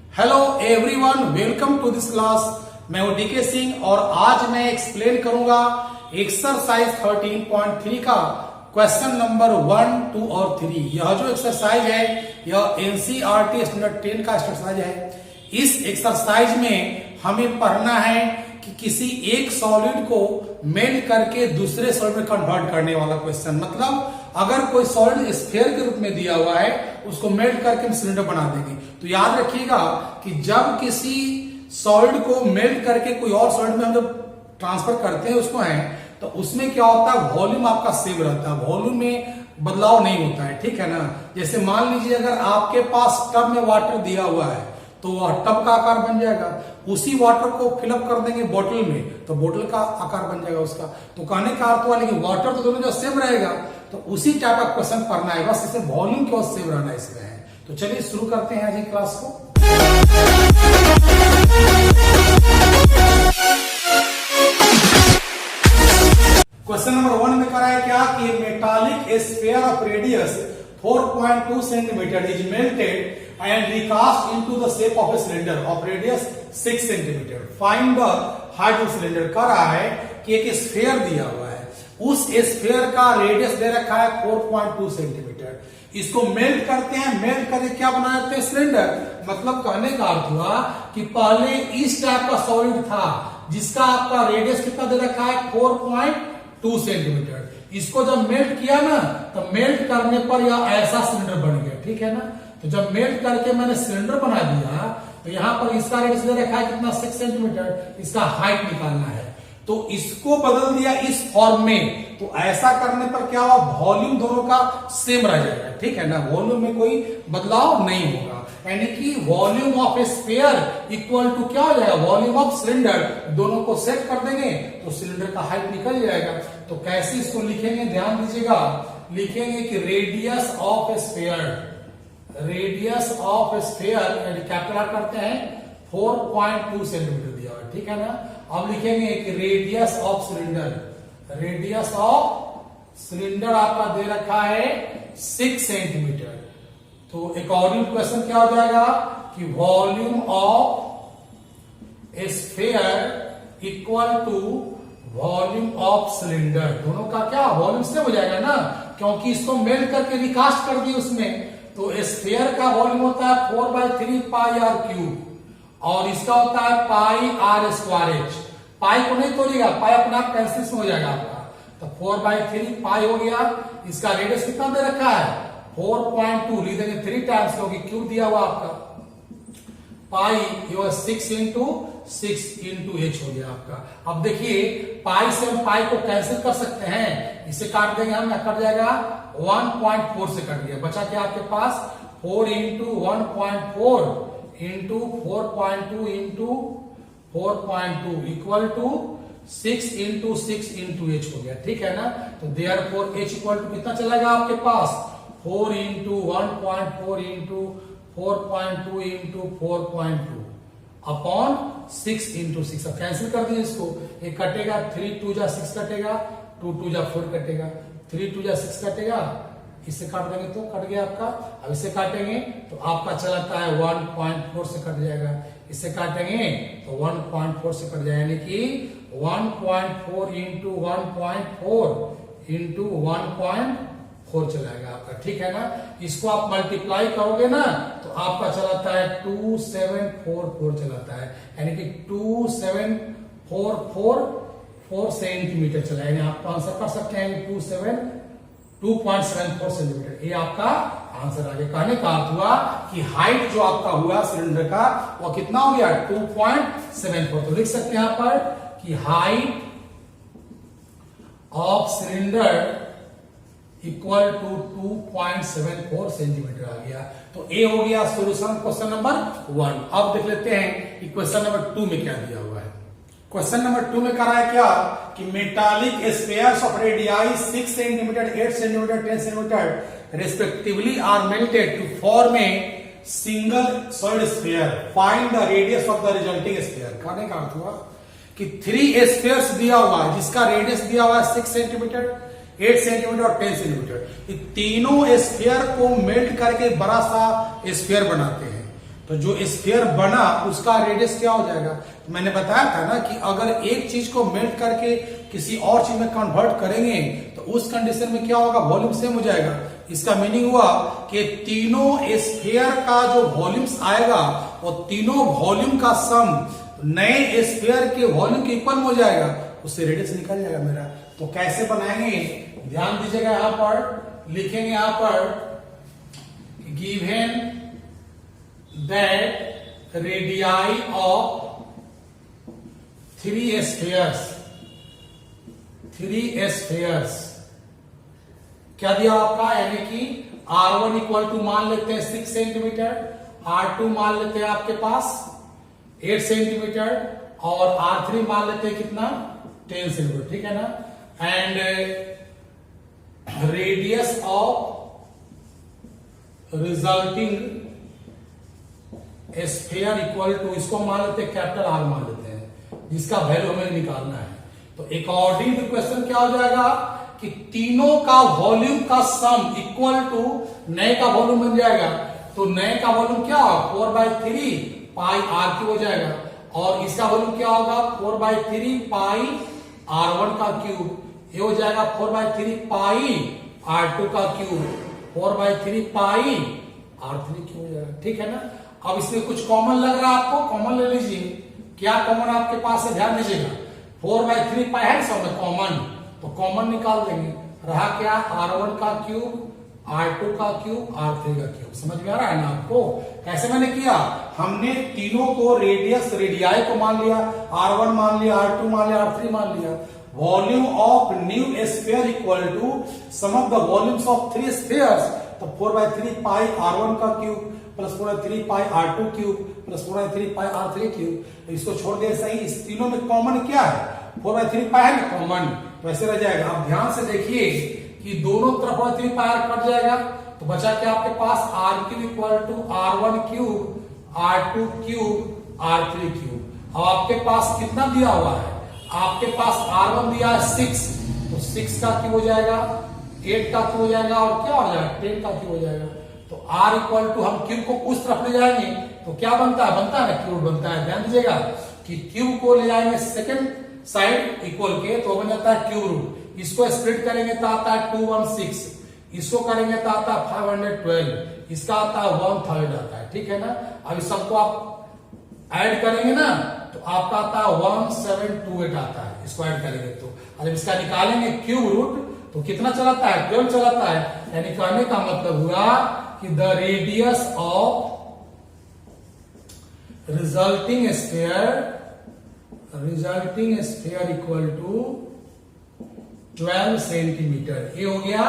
Hello everyone, welcome to this class. मैं हूं DK Singh और आज मैं एक्सप्लेन करूंगा एक्सरसाइज 13.3 का क्वेश्चन नंबर 1, 2 और 3। यह जो एक्सरसाइज है यह एनसीईआरटी स्टैंडर्ड 10 का एक्सरसाइज है। इस एक्सरसाइज में हमें पढ़ना है कि किसी एक सॉलिड को मेल्ट करके दूसरे सॉलिड में कन्वर्ट करने वाला क्वेश्चन। मतलब अगर कोई सॉलिड स्फीयर के रूप में दिया हुआ है उसको मेल्ट करके हम सिलेंडर बना देंगे। तो याद रखिएगा कि जब किसी सॉलिड को मेल्ट करके कोई और सॉलिड में हम जब ट्रांसफर करते हैं उसको है तो उसमें क्या होता है, वॉल्यूम आपका सेम रहता है, वॉल्यूम में बदलाव नहीं होता है। ठीक है ना। जैसे मान लीजिए अगर आपके पास टब में वाटर दिया हुआ है तो वह टब का आकार बन जाएगा। उसी वाटर को फिलअप कर देंगे बोतल में तो बोतल का आकार बन जाएगा उसका। तो कहने का अर्थ हुआ लेकिन वाटर तो दोनों जो सेम रहेगा तो उसी टाइप का क्वेश्चन पढ़ना है, बस इसे वॉल्यूम क्यों सेम रहना इसमें है। तो चलिए शुरू करते हैं आज की क्लास को। क्वेश्चन नंबर 1 में करा है क्या कि metallic sphere of radius 4.2 centimetre is melted and recast into the shape of a cylinder of radius 6 centimeter. Find the height of cylinder। कर रहा है कि एक स्फीयर दिया हुआ है, उस स्फीयर का रेडियस दे रखा है 4.2 सेंटीमीटर। इसको मेल्ट करते हैं, मेल्ट करके क्या बना देते हैं, सिलेंडर। मतलब कहने का अर्थ हुआ कि पहले इस टाइप का सॉलिड था जिसका आपका रेडियस कितना दे रखा है 4.2 सेंटीमीटर। इसको जब मेल्ट किया ना तो मेल्ट करने पर यह ऐसा सिलेंडर बन गया। ठीक है ना। तो जब मेल्ट करके मैंने सिलेंडर बना दिया तो यहां पर इसका रेडियस दे रखा है कितना 6 सेंटीमीटर, इसका हाइट निकालना है। तो इसको बदल दिया इस फॉर्म में। तो ऐसा करने पर क्या हुआ, वॉल्यूम दोनों का सेम रह जाएगा। ठीक है ना। वॉल्यूम में कोई बदलाव नहीं होगा, यानी कि volume of a sphere equal to क्या हो जाएगा, वॉल्यूम ऑफ सिलेंडर। दोनों को सेट कर देंगे तो सिलेंडर का हाइट निकल जाएगा। तो कैसे इसको लिखेंगे, ध्यान दीजिएगा। लिखेंगे कि radius of a sphere, radius of sphere यानी कैपिटल करते हैं 4.2 सेंटीमीटर दिया हुआ। ठीक है ना। अब लिखेंगे कि radius of cylinder, radius of cylinder आपका दे रखा है 6 सेंटीमीटर। तो अकॉर्डिंग क्वेश्चन क्या हो जाएगा कि volume of sphere equal to volume of cylinder. दोनों का क्या वॉल्यूम सेम हो जाएगा ना, क्योंकि इसको मेल्ट करके रिकास्ट कर दिए उसमें। तो स्फीयर का वॉल्यूम होता है 4/3 पाई आर क्यूब और इसका होता है पाई आर स्क्वायर एच। पाई को नहीं तोड़िएगा, पाई अपने आप कैंसिल हो जाएगा आपका। तो 4/3 पाई हो गया। इसका रेडियस कितना दे रखा है 4.2, लिख देंगे 3 टाइम्स क्योंकि क्यूब दिया हुआ आपका। पाई 6 इंटू 6 इंटू एच हो गया आपका। अब देखिए पाई से हम पाई को कैंसिल कर सकते हैं, इसे काट देंगे हम, कट जाएगा 1.4 से कट गया। बचा क्या आपके पास 4 into 1.4 into 4.2 into 4.2 equal to 6 into 6 into H हो गया। ठीक है ना। तो देयरफॉर एच इक्वल टू कितना चलेगा आपके पास 4 into 1.4 into 4.2 into 4.2 upon 6 into 6। अब कैंसिल कर दिए इसको, एक कटेगा 3 2 जा 6 कटेगा, 2 2 जा 4 कटेगा, 3 2 जा 6 कटेगा, इससे काट देंगे तो कट गया आपका। अब इसे काटेंगे तो आपका चलाता है 1.4 से कट जाएगा। इससे काटेंगे तो 1.4 से कट जाएगा, यानी कि 1.4 इंटू 1.4 इंटू 1.4 चलाएगा आपका। ठीक है ना। इसको आप मल्टीप्लाई करोगे ना तो आपका चलाता है 2744 चलाता है, यानी कि 2744 सेंटीमीटर चला, यानी आप आंसर कर सकते हैं 2.74 सेंटीमीटर। ये आपका आंसर आ गया। कहने का अर्थ हुआ कि हाइट जो आपका हुआ सिलेंडर का वो कितना हो गया 2.74। तो लिख सकते हैं यहां पर कि height of cylinder equal to 2.74 centimetre आ गया। तो ए हो गया सॉल्यूशन क्वेश्चन नंबर 1। अब देख लेते हैं कि क्वेश्चन नंबर 2 में क्या दिया हुआ है। क्वेश्चन नंबर 2 में करा है क्या कि metallic spheres of radii 6 centimetre, 8 centimetre, 10 centimetre respectively are melted to form a single solid sphere. Find the radius of the resulting sphere. कहने का अर्थ हुआ कि 3 स्फीयर्स दिया हुआ है जिसका रेडियस दिया हुआ है 6 सेंटीमीटर, 8 सेंटीमीटर और 10 सेंटीमीटर। ये तीनों स्फीयर को मेल्ट करके बड़ा सा स्फीयर बनाते हैं। तो जो स्फीयर बना उसका रेडियस क्या हो जाएगा? तो मैंने बताया था ना कि अगर एक चीज को मेल्ट करके किसी और चीज में कन्वर्ट करेंगे तो उस कंडीशन में क्या होगा? वॉल्यूम सेम हो जाएगा। इसका मीनिंग हुआ कि तीनों स्फीयर का जो वॉल्यूम्स आएगा वो तीनों वॉल्यूम का सम नए स्फीयर के वॉल्यूम के इक्वल हो जाएगा, उससे रेडियस निकल जाएगा मेरा। तो कैसे बनाएंगे? ध्यान दीजिएगा, यहां पर लिखेंगे, यहां पर given that radii of three spheres क्या दिया आपका? यानी कि R1 इक्वल टू मान लेते हैं 6 सेंटीमीटर, R2 मान लेते हैं आपके पास 8 सेंटीमीटर और R3 मान लेते हैं कितना? 10 सेंटीमीटर, ठीक है ना? And radius of resulting sphere equal to, इसको मान लेते हैं कैपिटल आर मान लेते हैं, जिसका वैल्यू हमें निकालना है। तो अकॉर्डिंग टू क्वेश्चन क्या हो जाएगा कि तीनों का वॉल्यूम का सम इक्वल टू नए का वॉल्यूम बन जाएगा। तो नए का वॉल्यूम क्या होगा? 4/3 पाई आर क्यूब हो जाएगा, और इसका वॉल्यूम क्या होगा? 4/3 पाई R1 का क्यूब। ये हो जाएगा 4/3 पाई R2 का क्यूब, 4/3 पाई R3 क्यूब हो जाएगा, ठीक है ना? अब इसमें कुछ कॉमन लग रहा है आपको, कॉमन ले लीजिए। क्या कॉमन आपके पास है? ध्यान दीजिएगा, 4/3 पाई है सब में कॉमन, तो कॉमन निकाल देंगे। रहा क्या? R1 का क्यूब, R2 का क्यूब, R3 का क्यूब। समझ में आ रहा है ना आपको? कैसे मैंने किया? हमने तीनों को रेडियस रेडियाई को मान लिया, R1 मान लिया, R2 मान लिया, R3 मान लिया। Volume of new sphere equal to sum of the volumes of 3 spheres. तो 4/3 पाई R1 का cube plus 4/3 pi R2 cube plus 4/3 pi R3 cube. इसको छोड़ दे सही, इस तीनों में कॉमन क्या है? 4/3 पाई है ना कॉमन, तो ऐसे रह जाएगा। अब ध्यान से देखिए कि दोनों तरफ 4/3 पाई R कट जाएगा, तो बचा क्या आपके पास? R cube equal to R1 cube, R2 cube, R3 cube. अब आपके पास कितना दिया हुआ है? आपके पास R1 दिया है 6, तो 6 का क्यूब हो जाएगा, 8 का क्यूब हो जाएगा, और क्या हो जाएगा? 10 का क्यूब हो जाएगा। तो R इक्वल टू, हम क्यूब को उस तरफ ले जाएंगे तो क्या बनता है? बनता है ना क्यूब बनता है। ध्यान दीजिएगा कि क्यूब को ले जाएंगे सेकंड साइड इक्वल के, तो बन जाता है क्यूब रूट। इसको स्प्लिट करेंगे तो आता है 216, इसको करेंगे तो आता है 512, इसका आता है 1/3 आता है, ठीक है ना? अब इस सबको आप ऐड करेंगे ना तो आपका आता है 1728 आता है, इसको ऐड करेंगे तो। जब इसका निकालेंगे क्यूब रूट तो कितना चलाता है? 12 चलाता है। यानी कहने का मतलब हुआ कि the radius of resulting sphere equal to 12 centimetre. ये हो गया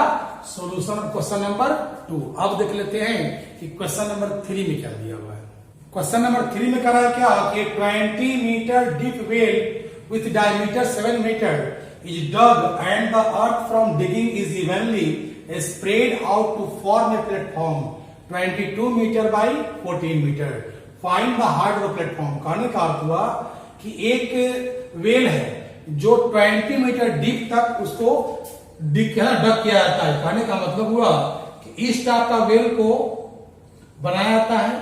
सॉल्यूशन क्वेश्चन नंबर 2। अब देख लेते हैं कि क्वेश्चन नंबर 3 में क्या दिया हुआ है। क्वेश्चन नंबर 3 में कह रहा है क्या कि 20 metre deep well with diameter 7 metre is dug and the earth from digging is evenly spread out to form a platform 22 meter by 14 meter. Find the height of the platform. कहने का अर्थ हुआ कि एक वेल है जो 20 metre deep तक उसको डग किया जाता है। कहने का मतलब हुआ कि इस टाइप का वेल को बनाया जाता है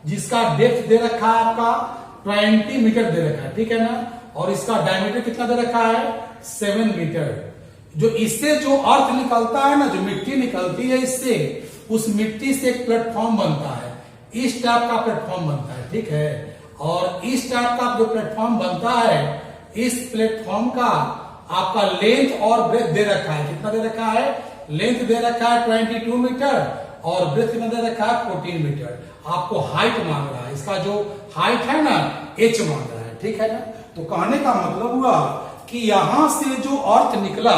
जिसका डेप्थ दे रखा है आपका 20 मीटर दे रखा है, ठीक है ना? और इसका डायमीटर कितना दे रखा है? 7 मीटर। जो इससे जो अर्थ निकलता है ना, जो मिट्टी निकलती है इससे, उस मिट्टी से एक प्लेटफॉर्म बनता है, इस टाइप का प्लेटफॉर्म बनता है, ठीक है? और इस टाइप का जो प्लेटफॉर्म बनता है, इस प्लेटफॉर्म का आपका लेंथ और ब्रेथ दे रखा है। कितना दे रखा है? लेंथ दे रखा है 22 मीटर और ब्रेथ कितना दे रखा है? 14 मीटर। आपको हाइट मांग रहा है, इसका जो हाइट है ना h मांग रहा है, ठीक है ना? तो कहने का मतलब हुआ कि यहां से जो अर्थ निकला,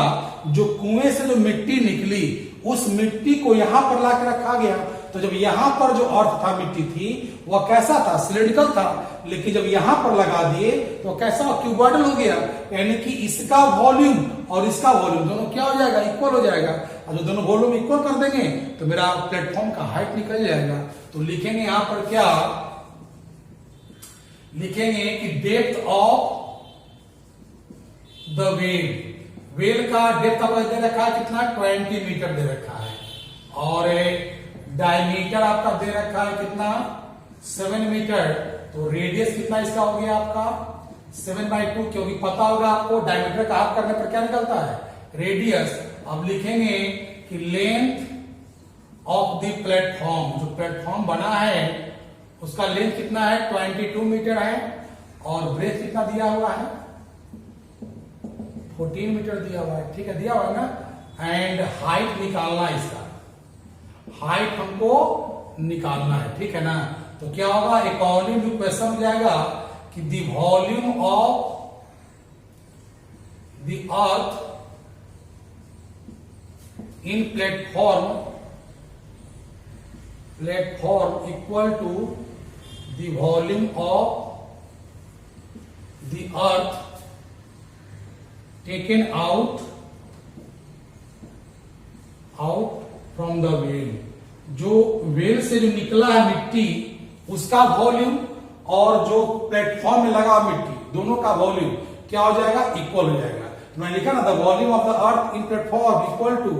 जो कुएं से जो मिट्टी निकली, उस मिट्टी को यहां पर लाकर रखा गया। तो जब यहां पर जो अर्थ था, मिट्टी थी, वह कैसा था? सिलिंड्रिकल था। लेकिन जब यहां पर लगा दिए तो कैसा? क्यूबॉइडल हो गया। यानी कि इसका वॉल्यूम और इसका वॉल्यूम दोनों क्या हो जाएगा? इक्वल हो जाएगा। और जो दोनों वॉल्यूम इक्वल कर देंगे तो मेरा प्लेटफॉर्म का हाइट निकल जाएगा। तो लिखेंगे यहां पर क्या लिखेंगे कि डेप्थ ऑफ द वेल का डेप्थ आपको दे रखा है कितना? 20 मीटर दे रखा है। और डायमीटर आपका दे रखा है कितना? 7 मीटर, तो रेडियस कितना इसका हो गया आपका 7/2, क्योंकि पता होगा आपको डायमीटर का हाफ करने पर क्या निकलता है रेडियस। अब लिखेंगे कि लेंथ ऑफ द प्लेटफॉर्म, जो प्लेटफॉर्म बना है उसका लेंथ कितना है 22 मीटर है, और ब्रेथ कितना दिया हुआ है 14 मीटर दिया हुआ है, ठीक है दिया हुआ है ना। एंड हाइट निकालना है, इसका हाइट हमको निकालना है, ठीक है ना। तो क्या होगा अकॉर्डिंग टू क्वेश्चन हो जाएगा कि the volume of the earth in platform equal to the volume of the earth taken out from the well. जो वेल से जो निकला है मिट्टी उसका वॉल्यूम और जो प्लेटफॉर्म में लगा मिट्टी दोनों का वॉल्यूम क्या हो जाएगा इक्वल हो जाएगा। तो मैंने लिखा ना the volume of the earth in platform equal to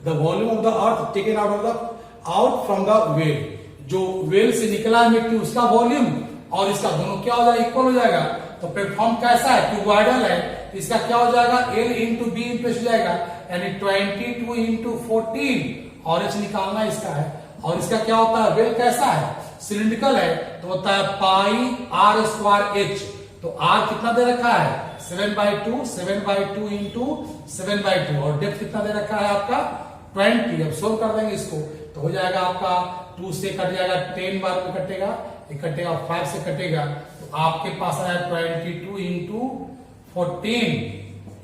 the volume of the earth taken out from the well. जो वेल से निकला है मिट्टी उसका वॉल्यूम और इसका दोनों क्या हो जाएगा इक्वल हो जाएगा। तो प्लेटफॉर्म कैसा है क्यूबॉइडल है, तो इसका क्या हो जाएगा L इंटू बी इंटू हो जाएगा, यानी 22 इंटू 14 और एच निकालना इसका है। और इसका क्या होता है वेल कैसा है सिलिंड्रिकल है, तो होता है पाई आर स्क्वायर एच। तो आर कितना दे रखा है 7/2 इंटू 7/2 और डेप्थ कितना दे रखा है आपका 20। अब सोल्व कर देंगे इसको तो हो जाएगा आपका 2 से कट जाएगा 10 बार में कटेगा, ये कटेगा 5 से कटेगा, तो आपके पास आया 22 into 14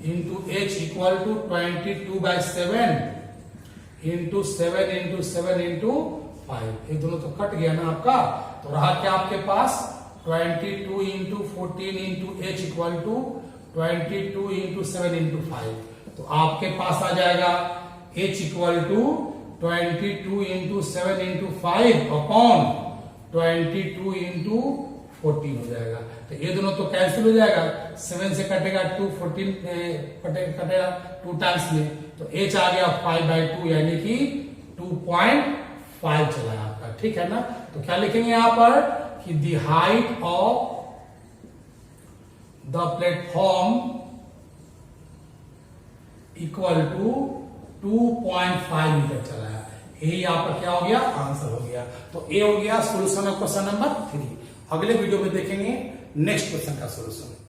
into H equal to 22/7 into 7 into 7 into 5। ये दोनों तो कट गया ना आपका, तो रहा क्या आपके पास 22 into 14 into H equal to 22 into 7 into 5। तो आपके पास आ जाएगा H equal to 22 into 7 into 5 upon 22 into 14 हो जाएगा। तो ये दोनों तो कैंसिल हो जाएगा, 7 से कटेगा 2, 14 कटेगा 2 टाइम्स में, तो h आ गया 5/2 यानी कि 2.5 चला है आपका, ठीक है ना। तो क्या लिखेंगे यहां पर कि the height of the platform equal to 2.5 metre चला है। यही यहां पर क्या हो गया आंसर हो गया। तो ए हो गया सोल्यूशन ऑफ क्वेश्चन नंबर 3। अगले वीडियो में देखेंगे नेक्स्ट क्वेश्चन का सोल्यूशन।